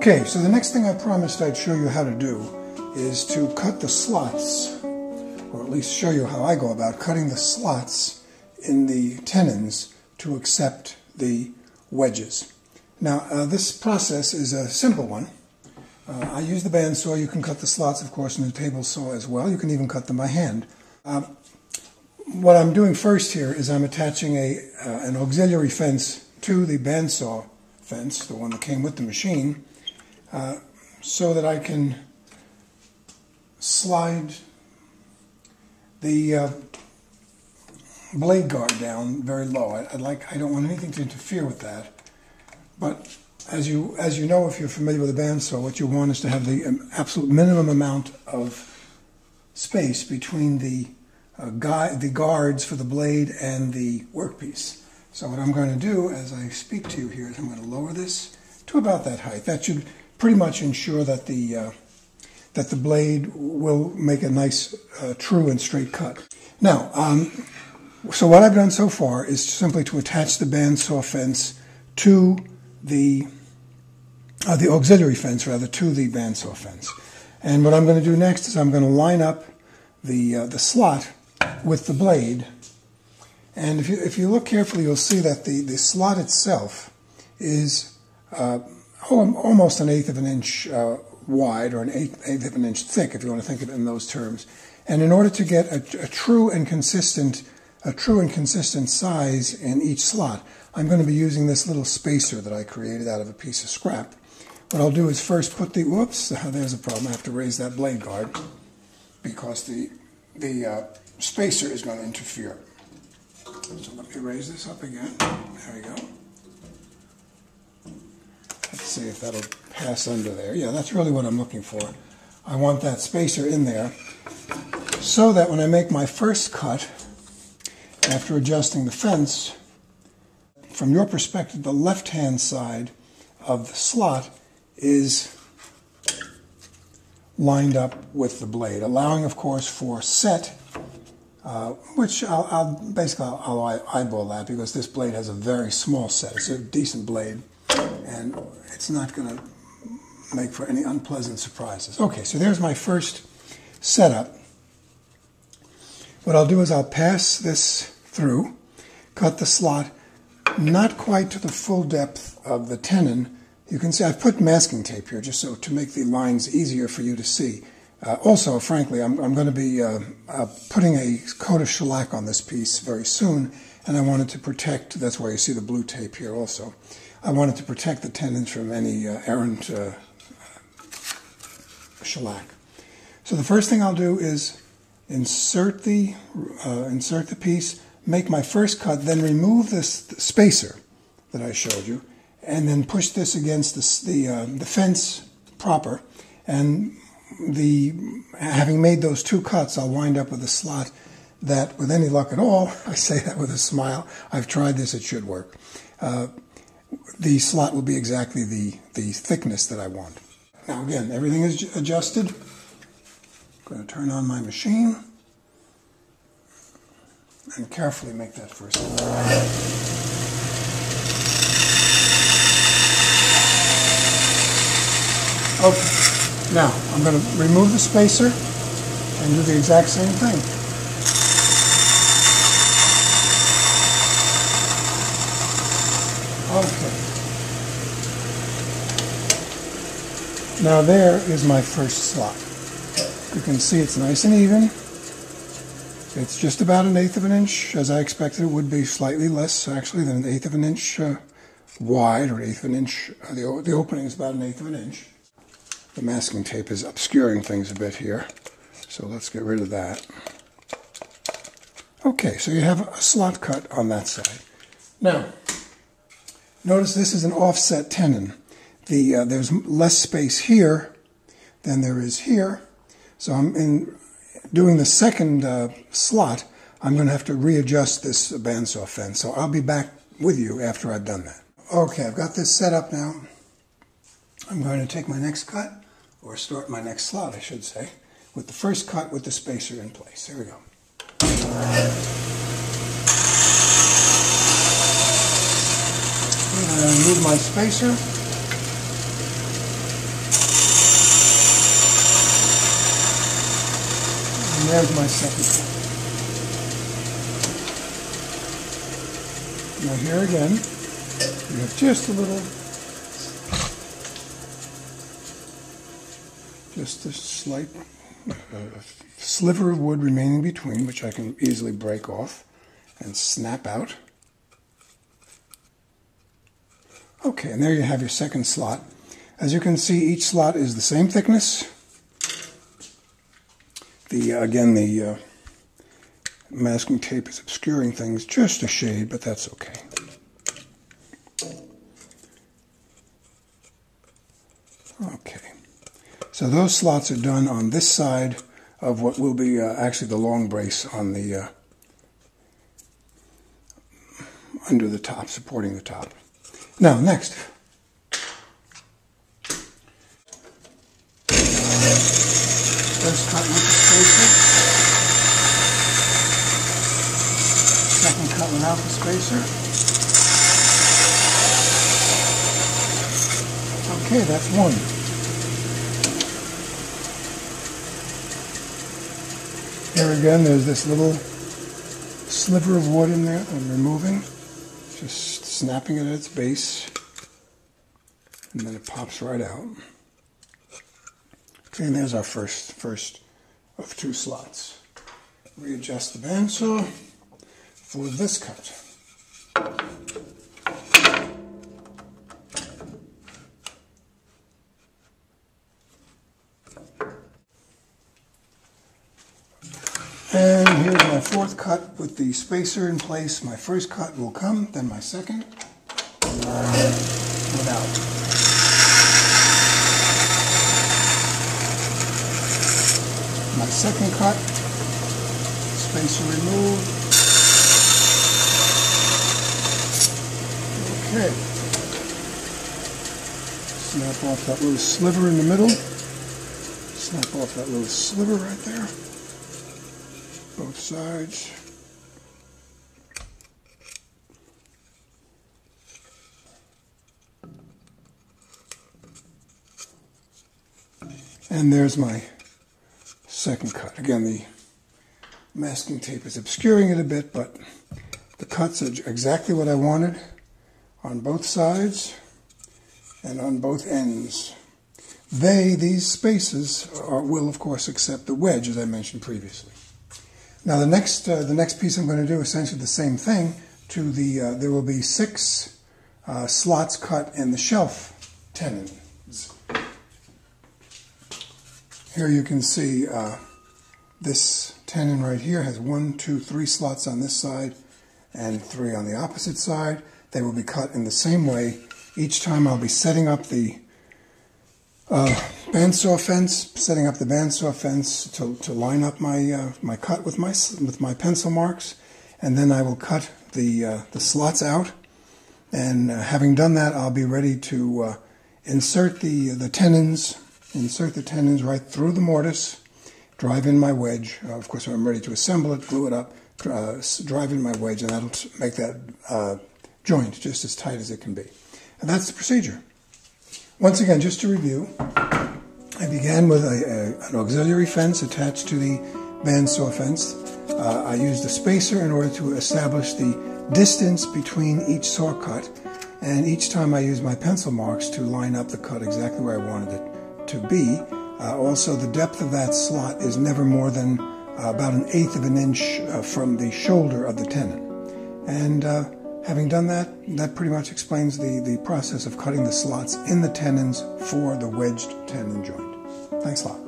Okay, so the next thing I promised I'd show you how to do is to cut the slots, or at least show you how I go about cutting the slots in the tenons to accept the wedges. Now, this process is a simple one. I use the bandsaw. You can cut the slots, of course, in the table saw as well. You can even cut them by hand. What I'm doing first here is I'm attaching an auxiliary fence to the bandsaw fence, the one that came with the machine, so that I can slide the blade guard down very low. I don't want anything to interfere with that. But as you know, if you're familiar with a bandsaw, what you want is to have the absolute minimum amount of space between the guards for the blade and the workpiece. So what I'm going to do as I speak to you here is I'm going to lower this to about that height. That should pretty much ensure that the blade will make a nice, true and straight cut. Now, so what I've done so far is simply to attach the bandsaw fence to the auxiliary fence, rather, to the bandsaw fence. And what I'm going to do next is I'm going to line up the slot with the blade. And if you look carefully, you'll see that the slot itself is almost 1/8 of an inch wide, or 1/8 of an inch thick, if you want to think of it in those terms. And in order to get a true and consistent size in each slot, I'm going to be using this little spacer that I created out of a piece of scrap. What I'll do is first put the, whoops, there's a problem. I have to raise that blade guard because the spacer is going to interfere. So let me raise this up again. There we go. Let's see if that'll pass under there. Yeah, that's really what I'm looking for. I want that spacer in there so that when I make my first cut, after adjusting the fence, from your perspective, the left-hand side of the slot is lined up with the blade, allowing, of course, for set, which I'll eyeball that because this blade has a very small set. It's a decent blade, and it's not going to make for any unpleasant surprises. Okay, so there's my first setup. What I'll do is I'll pass this through, cut the slot not quite to the full depth of the tenon. You can see I've put masking tape here just so to make the lines easier for you to see. Also, frankly, I'm going to be putting a coat of shellac on this piece very soon, and I wanted to protect, that's why you see the blue tape here also. I wanted to protect the tenons from any errant shellac. So the first thing I'll do is insert the piece, make my first cut, then remove this spacer that I showed you, and then push this against the fence proper. And having made those two cuts, I'll wind up with a slot that, with any luck at all, I say that with a smile, I've tried this, it should work. The slot will be exactly the thickness that I want. Now again, everything is adjusted. I'm going to turn on my machine and carefully make that first cut. Okay, now I'm going to remove the spacer and do the exact same thing. Okay. Now there is my first slot. You can see it's nice and even. It's just about 1/8 of an inch, as I expected it would be, slightly less actually than 1/8 of an inch wide, or 1/8 of an inch. The opening is about 1/8 of an inch. The masking tape is obscuring things a bit here, so let's get rid of that. Okay, so you have a slot cut on that side. Now, notice this is an offset tenon. There's less space here than there is here, so I'm doing the second slot. I'm going to have to readjust this bandsaw fence, so I'll be back with you after I've done that. Okay, I've got this set up now. I'm going to take my next cut, or start my next slot, I should say, with the first cut with the spacer in place. Here we go. I'm going to remove my spacer. there's my second cut. Now here again, we have just a slight sliver of wood remaining between, which I can easily break off and snap out. Okay, and there you have your second slot. As you can see, each slot is the same thickness. Again, the masking tape is obscuring things just a shade, but that's okay. Okay, so those slots are done on this side of what will be actually the long brace on the under the top, supporting the top. Now, next. First cut with the spacer. Second cut without the spacer. Okay, that's one. Here again, there's this little sliver of wood in there that I'm removing. Just snapping it at its base. And then it pops right out. Okay, and there's our first of two slots. Readjust the bandsaw for this cut. And here's my fourth cut with the spacer in place. My first cut will come, then my second, without. My second cut, spacer removed. Okay. Snap off that little sliver in the middle. Snap off that little sliver right there. Both sides. And there's my second cut. Again, the masking tape is obscuring it a bit, but the cuts are exactly what I wanted on both sides and on both ends. These spaces will of course accept the wedge, as I mentioned previously. Now the next piece I'm going to do essentially the same thing. There will be 6 slots cut in the shelf tenons. Here you can see this tenon right here has 1, 2, 3 slots on this side and 3 on the opposite side. They will be cut in the same way. Each time I'll be setting up the bandsaw fence, to line up my cut with my pencil marks, and then I will cut the slots out. And having done that, I'll be ready to insert the tenons right through the mortise, drive in my wedge. Of course, when I'm ready to assemble it, glue it up, drive in my wedge, and that'll make that joint just as tight as it can be. And that's the procedure. Once again, just to review, I began with an auxiliary fence attached to the bandsaw fence. I used a spacer in order to establish the distance between each saw cut, and each time I used my pencil marks to line up the cut exactly where I wanted it to be. Also, the depth of that slot is never more than about 1/8 of an inch from the shoulder of the tenon. And having done that, that pretty much explains the process of cutting the slots in the tenons for the wedged tenon joint. Thanks a lot.